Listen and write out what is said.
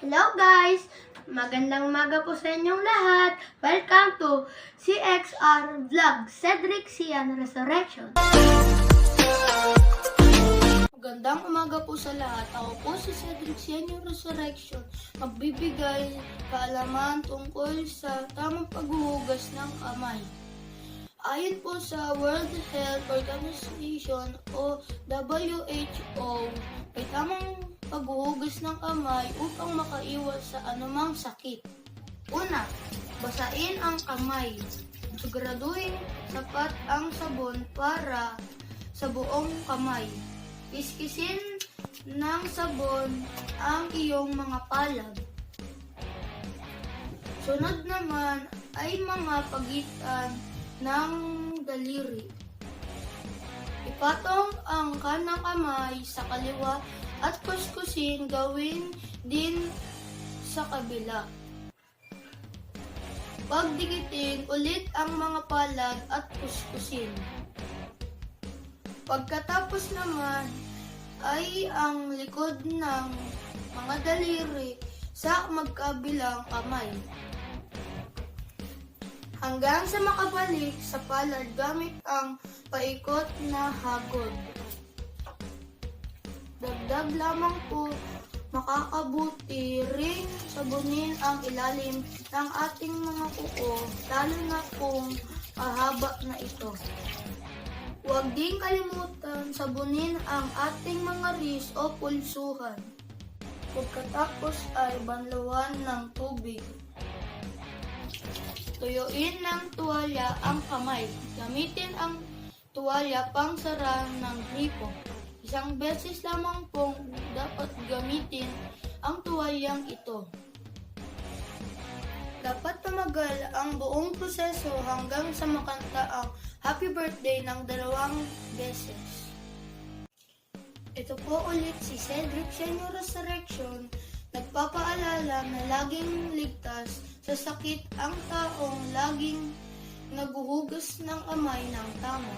Hello guys! Magandang umaga po sa inyong lahat. Welcome to CXR Vlog, Cedric Sian Resurrection. Magandang umaga po sa lahat. Ako po si Cedric Sian Resurrection. Magbibigay kaalaman tungkol sa tamang paghuhugas ng kamay. Ayon po sa World Health Organization o WHO, may tamang paghuhugas ng kamay upang makaiwas sa anumang sakit. Una, basain ang kamay. Siguraduhin sapat ang sabon para sa buong kamay. Kiskisin ng sabon ang iyong mga palad. Sunod naman ay mga pagitan ng daliri. Ipatong ang kanang kamay sa kaliwa at kuskusin gawin din sa kabila. Pagdikitin ulit ang mga palad at kuskusin. Pagkatapos naman ay ang likod ng mga daliri sa magkabilang kamay. Hanggang sa makabalik sa palad gamit ang paikot na hagod. Dagdag lamang po, makakabuti ring sabunin ang ilalim ng ating mga kuko, lalo na kung mahaba na ito. Huwag din kalimutan sabunin ang ating mga wrist o pulsuhan. Pagkatapos ay banlawan ng tubig. Tuyuin ng tuwalya ang kamay. Gamitin ang tuwalya pang sara ng gripo. Isang beses lamang pong dapat gamitin ang tuwalyang ito. Dapat tumagal ang buong proseso hanggang sa makanta ang happy birthday ng 2 beses. Ito po ulit si Cedric Senior Resurrection, nagpapaalala na laging ligtas sa sakit ang taong laging naguhugas ng kamay ng tama.